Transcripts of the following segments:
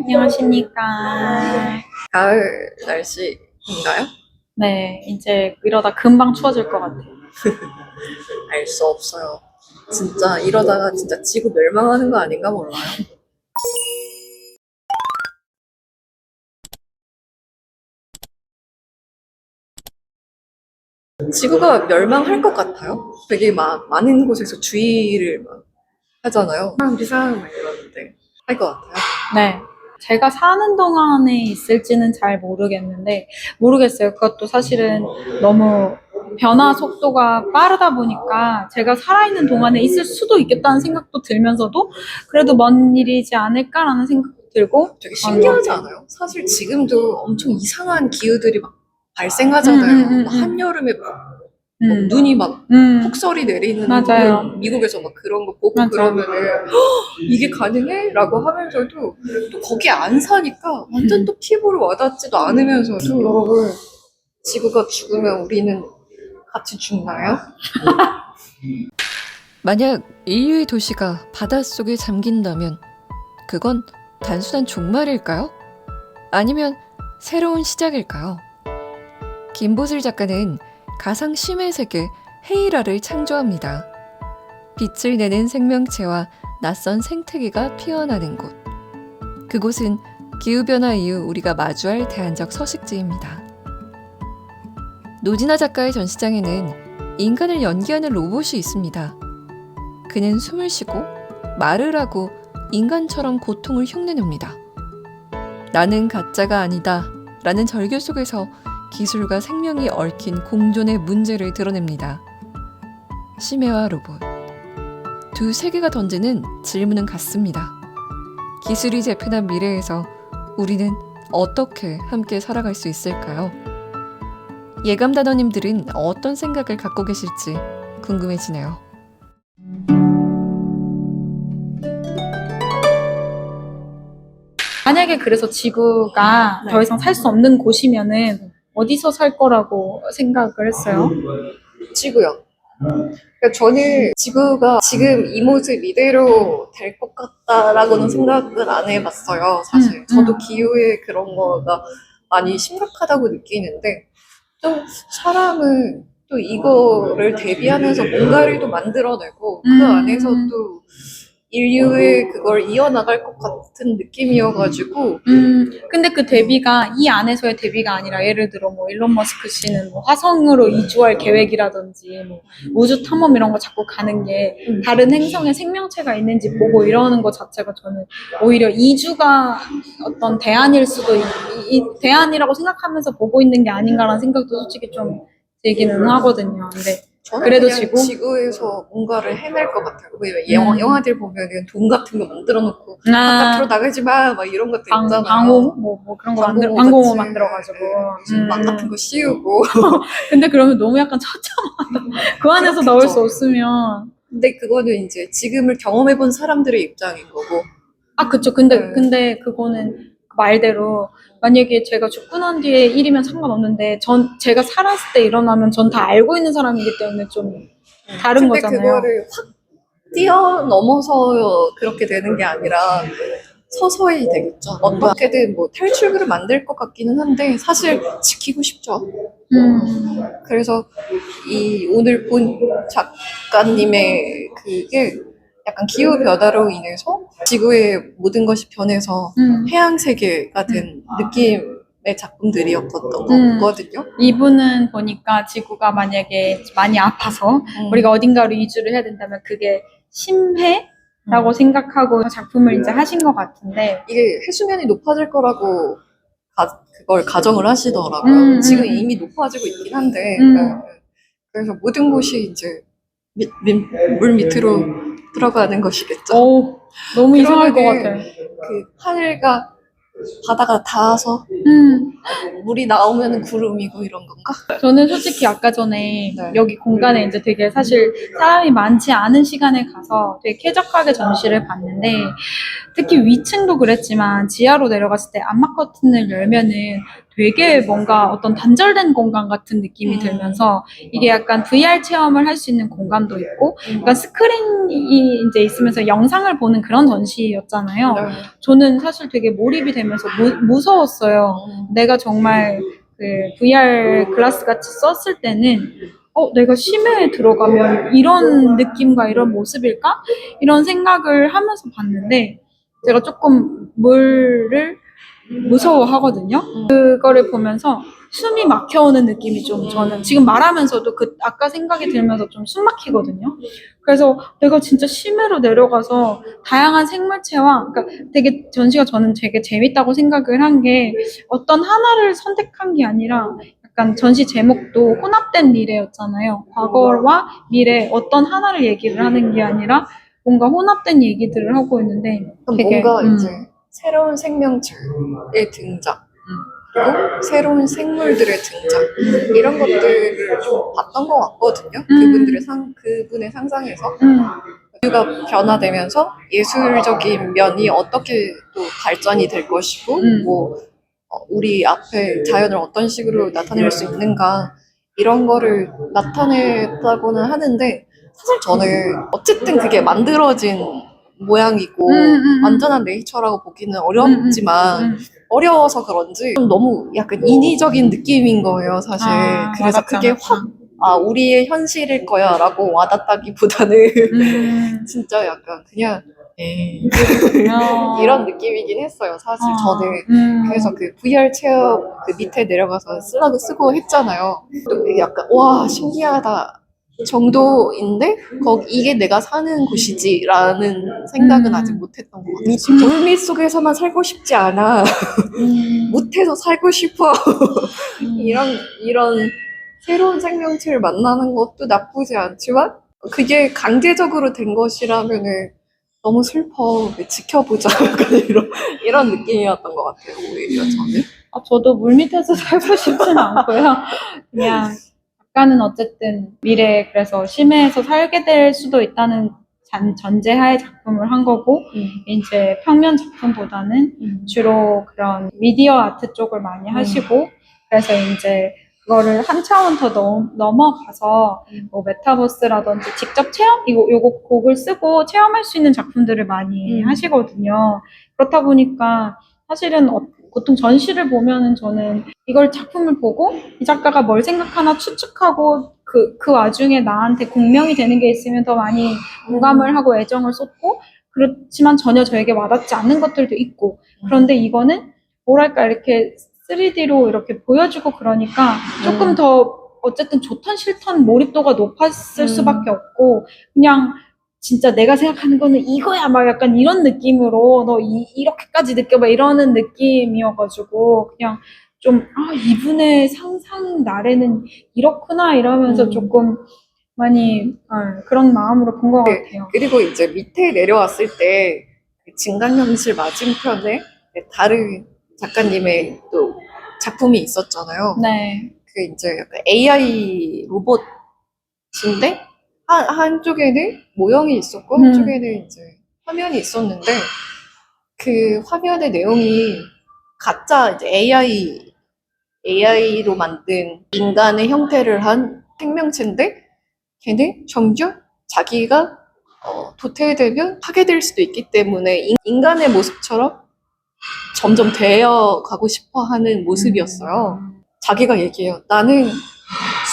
안녕하십니까. 가을 날씨인가요? 네, 이제 이러다 금방 추워질 것 같아요. 알 수 없어요. 진짜 이러다가 진짜 지구 멸망하는 거 아닌가 몰라요. 지구가 멸망할 것 같아요. 되게 많은 곳에서 주의를 막 하잖아요. 비상 막 이러는데 할 것 같아요. 네. 제가 사는 동안에 있을지는 잘 모르겠어요. 그것도 사실은 너무 변화 속도가 빠르다 보니까 제가 살아있는 동안에 있을 수도 있겠다는 생각도 들면서도 그래도 먼 일이지 않을까라는 생각도 들고 되게 신기하지 않아요? 사실 지금도 엄청 이상한 기후들이 막 발생하잖아요. 막 한여름에 막 눈이 막 폭설이 내리는 맞아요. 미국에서 막 그런 거 보고 맞아요. 그러면은 "헉, 이게 가능해? 라고 하면서도 또 거기 안 사니까 완전 또 피부로 와닿지도 않으면서도 여러분 지구가 죽으면 우리는 같이 죽나요? 만약 인류의 도시가 바닷속에 잠긴다면 그건 단순한 종말일까요? 아니면 새로운 시작일까요? 김보슬 작가는 가상 심의 세계 헤이라를 창조합니다. 빛을 내는 생명체와 낯선 생태계가 피어나는 곳. 그곳은 기후변화 이후 우리가 마주할 대안적 서식지입니다. 노진아 작가의 전시장에는 인간을 연기하는 로봇이 있습니다. 그는 숨을 쉬고 말을 하고 인간처럼 고통을 흉내냅니다. 나는 가짜가 아니다 라는 절규 속에서 기술과 생명이 얽힌 공존의 문제를 드러냅니다. 심해와 로봇. 두 세계가 던지는 질문은 같습니다. 기술이 재편한 미래에서 우리는 어떻게 함께 살아갈 수 있을까요? 예감단원님들은 어떤 생각을 갖고 계실지 궁금해지네요. 만약에 그래서 지구가 더 이상 살 수 없는 곳이면은 어디서 살 거라고 생각을 했어요? 지구요. 그러니까 저는 지구가 지금 이 모습 이대로 될 것 같다라고는 생각은 안 해봤어요. 사실 저도 기후에 그런 거가 많이 심각하다고 느끼는데 또 사람은 또 이거를 대비하면서 뭔가를 또 만들어내고 그 안에서 또 인류의 그걸 이어나갈 것 같은 느낌이어가지고 근데 그 대비가 이 안에서의 대비가 아니라 예를 들어 뭐 일론 머스크 씨는 뭐 화성으로 이주할 계획이라든지 뭐 우주 탐험 이런 거 자꾸 가는 게 다른 행성에 생명체가 있는지 보고 이러는 것 자체가 저는 오히려 이주가 어떤 대안일 수도 대안이라고 생각하면서 보고 있는 게 아닌가라는 생각도 솔직히 좀 들기는 하거든요. 근데 저는 그래도 그냥 지구에서 뭔가를 해낼 것 같아요. 왜 영화들 보면은 돈 같은 거 만들어 놓고 바깥으로 나가지 마, 막 이런 것들 있잖아요. 방공 뭐 그런 거 같이, 방공호 만들어가지고 막 같은 거 씌우고. 근데 그러면 너무 약간 처참하다. 그 안에서 그렇겠죠. 넣을 수 없으면. 근데 그거는 이제 지금을 경험해본 사람들의 입장인 거고. 아, 그쵸. 근데 그거는 말대로 만약에 제가 죽고 난 뒤에 일이면 상관없는데 제가 살았을 때 일어나면 전 다 알고 있는 사람이기 때문에 좀 다른 근데 거잖아요. 그거를 확 뛰어넘어서 그렇게 되는 게 아니라 서서히 되겠죠. 어떻게든 뭐 탈출구를 만들 것 같기는 한데 사실 지키고 싶죠. 그래서 이 오늘 본 작가님의 그게 약간 기후 변화로 인해서 지구의 모든 것이 변해서 해양 세계가 된 느낌의 작품들이었던 거거든요. 이분은 보니까 지구가 만약에 많이 아파서 우리가 어딘가로 이주를 해야 된다면 그게 심해라고 생각하고 작품을 이제 하신 것 같은데 이게 해수면이 높아질 거라고 그걸 가정을 하시더라고요. 지금 이미 높아지고 있긴 한데 그래서 모든 곳이 이제 물 밑으로 들어가는 것이겠죠. 오, 너무 이상할 것 그러면은 같아. 그 하늘과 바다가 닿아서 물이 나오면은 구름이고 이런 건가? 저는 솔직히 아까 전에 네. 여기 공간에 이제 되게 사실 사람이 많지 않은 시간에 가서 되게 쾌적하게 전시를 봤는데 특히 위층도 그랬지만 지하로 내려갔을 때 암막 커튼을 열면은 되게 뭔가 어떤 단절된 공간 같은 느낌이 들면서 이게 약간 VR 체험을 할 수 있는 공간도 있고 그러니까 스크린이 이제 있으면서 영상을 보는 그런 전시였잖아요. 네. 저는 사실 되게 몰입이 되면서 무서웠어요. 내가 정말 그 VR 글라스 같이 썼을 때는 내가 심해에 들어가면 이런 느낌과 이런 모습일까? 이런 생각을 하면서 봤는데 제가 조금 물을 무서워하거든요. 그거를 보면서 숨이 막혀오는 느낌이 좀 저는 지금 말하면서도 아까 생각이 들면서 좀 숨 막히거든요. 그래서 내가 진짜 심해로 내려가서 다양한 생물체와 그러니까 되게 전시가 저는 되게 재밌다고 생각을 한 게 어떤 하나를 선택한 게 아니라 약간 전시 제목도 혼합된 미래였잖아요. 과거와 미래 어떤 하나를 얘기를 하는 게 아니라 뭔가 혼합된 얘기들을 하고 있는데 되게 뭔가 이제 새로운 생명체의 등장, 그리고 새로운 생물들의 등장, 이런 것들을 좀 봤던 것 같거든요. 그분의 상상에서. 인류가 변화되면서 예술적인 면이 어떻게 또 발전이 될 것이고, 우리 앞에 자연을 어떤 식으로 나타낼 수 있는가, 이런 거를 나타냈다고는 하는데, 사실 저는 어쨌든 그게 만들어진 모양이고 완전한 네이처라고 보기는 어렵지만 어려워서 그런지 좀 너무 약간 인위적인 느낌인 거예요, 사실. 그래서 그게 확 우리의 현실일 거야 라고 와닿다기보다는 진짜 약간 그냥 이런 느낌이긴 했어요, 사실. 저는 그래서 그 VR 체험 그 밑에 내려가서 쓰고 했잖아요. 또 약간 와 신기하다 정도인데 이게 내가 사는 곳이지라는 생각은 아직 못했던 것 같아요. 물밑 속에서만 살고 싶지 않아. 못해서 살고 싶어. 이런 새로운 생명체를 만나는 것도 나쁘지 않지만 그게 강제적으로 된 것이라면은 너무 슬퍼. 지켜보자. 약간 이런 느낌이었던 것 같아요, 오히려 저는. 저도 물밑에서 살고 싶지는 않고요. 그냥 작가는 어쨌든 미래에 그래서 심해에서 살게 될 수도 있다는 전제하에 작품을 한 거고 이제 평면 작품보다는 주로 그런 미디어 아트 쪽을 많이 하시고 그래서 이제 그거를 한 차원 더 넘어가서 뭐 메타버스라든지 직접 체험 요거 곡을 쓰고 체험할 수 있는 작품들을 많이 하시거든요. 그렇다 보니까 사실은 보통 전시를 보면은 저는 이걸 작품을 보고 이 작가가 뭘 생각하나 추측하고 그 와중에 나한테 공명이 되는 게 있으면 더 많이 공감을 하고 애정을 쏟고 그렇지만 전혀 저에게 와닿지 않는 것들도 있고 그런데 이거는 뭐랄까 이렇게 3D로 이렇게 보여주고 그러니까 조금 더 어쨌든 좋던 싫던 몰입도가 높았을 수밖에 없고 그냥 진짜 내가 생각하는 거는 이거야 막 약간 이런 느낌으로 너 이렇게까지 느껴봐 이러는 느낌이어가지고 그냥 좀 이분의 상상 나래는 이렇구나 이러면서 조금 많이 그런 마음으로 본 것 같아요. 그리고 이제 밑에 내려왔을 때 진강현실 맞은편에 다른 작가님의 또 작품이 있었잖아요. 네. 그 이제 약간 AI 로봇인데 한쪽에는 모형이 있었고 한쪽에는 이제 화면이 있었는데 그 화면의 내용이 가짜 이제 AI로 만든 인간의 형태를 한 생명체인데 걔는 점점 자기가 도태되면 파괴될 수도 있기 때문에 인간의 모습처럼 점점 되어가고 싶어 하는 모습이었어요. 자기가 얘기해요. 나는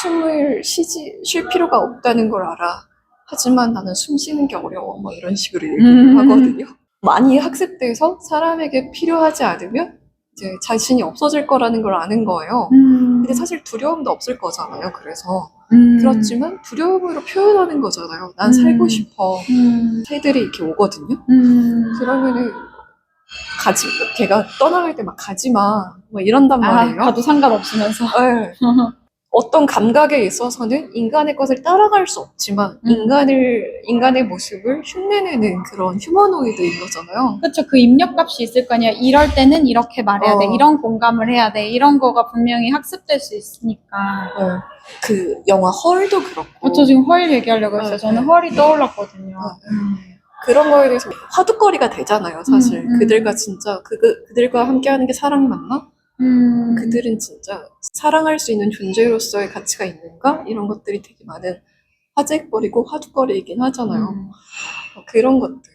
숨을 쉴 필요가 없다는 걸 알아. 하지만 나는 숨 쉬는 게 어려워. 뭐 이런 식으로 얘기를 하거든요. 많이 학습돼서 사람에게 필요하지 않으면 이제 자신이 없어질 거라는 걸 아는 거예요. 근데 사실 두려움도 없을 거잖아요. 그래서 그렇지만 두려움으로 표현하는 거잖아요. 난 살고 싶어. 새들이 이렇게 오거든요. 그러면은 걔가 떠나갈 때 막 가지마 뭐 이런단 말이에요. 가도 상관없으면서. 네. 어떤 감각에 있어서는 인간의 것을 따라갈 수 없지만 인간의 모습을 흉내내는 그런 휴머노이드인 거잖아요. 그렇죠. 그 입력값이 있을 거 아니야. 이럴 때는 이렇게 말해야 돼. 이런 공감을 해야 돼. 이런 거가 분명히 학습될 수 있으니까. 그 영화 헐도 그렇고. 저 지금 헐 얘기하려고 했어요. 저는 헐이 떠올랐거든요. 그런 거에 대해서 화두거리가 되잖아요, 사실. 그들과 진짜 그들과 함께하는 게 사랑 맞나? 그들은 진짜 사랑할 수 있는 존재로서의 가치가 있는가? 이런 것들이 되게 많은 화제거리고 화두거리이긴 하잖아요. 그런 것들이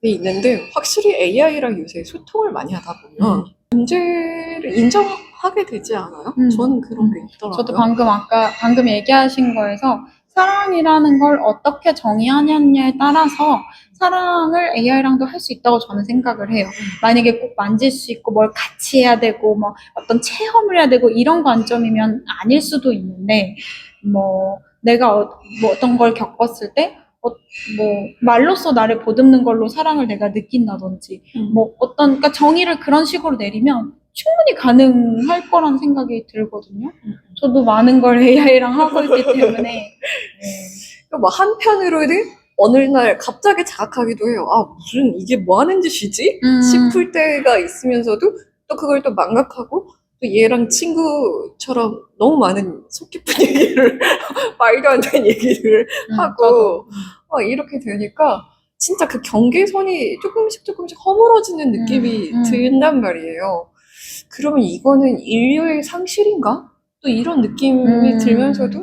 있는데 확실히 AI랑 요새 소통을 많이 하다 보면 문제를 인정하게 되지 않아요? 저는 그런 게 있더라고요. 저도 방금 얘기하신 거에서 사랑이라는 걸 어떻게 정의하느냐에 따라서 사랑을 AI랑도 할 수 있다고 저는 생각을 해요. 만약에 꼭 만질 수 있고 뭘 같이 해야 되고 뭐 어떤 체험을 해야 되고 이런 관점이면 아닐 수도 있는데 뭐 내가 뭐 어떤 걸 겪었을 때 뭐 말로써 나를 보듬는 걸로 사랑을 내가 느낀다든지 뭐 그러니까 정의를 그런 식으로 내리면 충분히 가능할 거란 생각이 들거든요. 저도 많은 걸 AI랑 하고 있기 때문에. 뭐 한편으로는 어느 날 갑자기 자각하기도 해요. 아, 무슨 이게 뭐 하는 짓이지? 싶을 때가 있으면서도 또 그걸 또 망각하고 또 얘랑 친구처럼 너무 많은 속 깊은 얘기를 말도 안 되는 얘기를 하고 이렇게 되니까 진짜 그 경계선이 조금씩 허물어지는 느낌이 든단 말이에요. 그러면 이거는 인류의 상실인가? 또 이런 느낌이 들면서도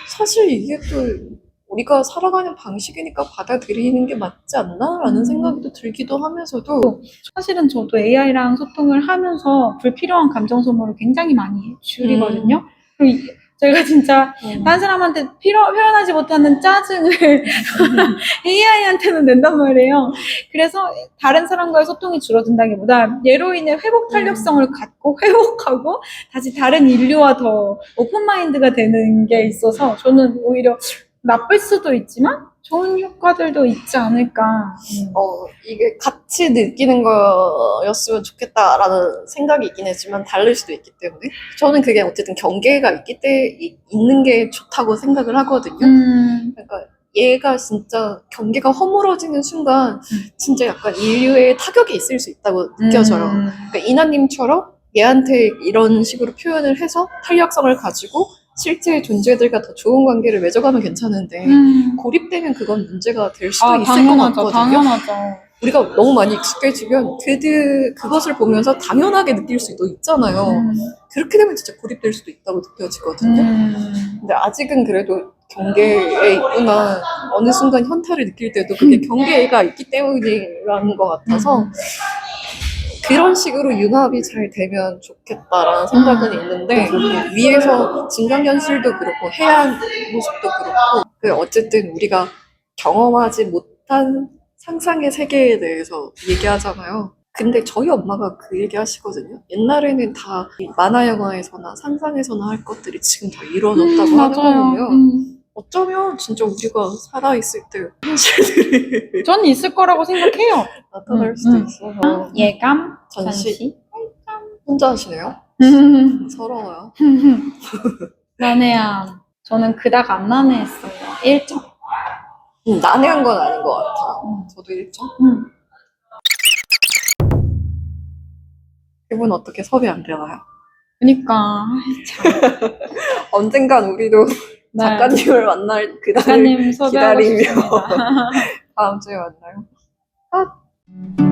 사실 이게 또 우리가 살아가는 방식이니까 받아들이는 게 맞지 않나? 라는 생각이 또 들기도 하면서도 사실은 저도 AI랑 소통을 하면서 불필요한 감정 소모를 굉장히 많이 줄이거든요. 그리고 제가 진짜 다른 사람한테 표현하지 못하는 짜증을 AI한테는 낸단 말이에요. 그래서 다른 사람과의 소통이 줄어든다기보다 얘로 인해 회복 탄력성을 갖고 회복하고 다시 다른 인류와 더 오픈마인드가 되는 게 있어서 저는 오히려 나쁠 수도 있지만 좋은 효과들도 있지 않을까. 이게 같이 느끼는 거였으면 좋겠다라는 생각이 있긴 했지만 다를 수도 있기 때문에 저는 그게 어쨌든 경계가 있는 게 좋다고 생각을 하거든요. 그러니까 얘가 진짜 경계가 허물어지는 순간 진짜 약간 인류의 타격이 있을 수 있다고 느껴져요. 그러니까 이나님처럼 얘한테 이런 식으로 표현을 해서 탄력성을 가지고 실제 존재들과 더 좋은 관계를 맺어가면 괜찮은데 고립되면 그건 문제가 될 수도 있을 것 같거든요. 당연하죠. 우리가 너무 많이 익숙해지면 그것을 보면서 당연하게 느낄 수도 있잖아요. 그렇게 되면 진짜 고립될 수도 있다고 느껴지거든요. 근데 아직은 그래도 경계에 있구나. 어느 순간 현타를 느낄 때도 그게 경계가 있기 때문이라는 것 같아서 그런 식으로 융합이 잘 되면 좋겠다라는 생각은 있는데 위에서 증강현실도 그렇고 해안 모습도 그렇고 어쨌든 우리가 경험하지 못한 상상의 세계에 대해서 얘기하잖아요. 근데 저희 엄마가 그 얘기 하시거든요. 옛날에는 다 만화 영화에서나 상상에서나 할 것들이 지금 다 이루어졌다고 하거든요. 어쩌면 진짜 우리가 살아있을 때 현실들이 전 있을 거라고 생각해요. 나타날 수도 있어서 예감, 전시? 혼자 하시네요? 서러워요. 난해함. 저는 그닥 안 난해했어요. 1점. 난해한 건 아닌 것 같아요. 저도 1점. 이분 어떻게 섭외 안 되나요? 그니까. 언젠간 우리도 네. 작가님을 만날 그날을 작가님 섭외하고 기다리며 싶습니다. 다음 주에 만나요. 아.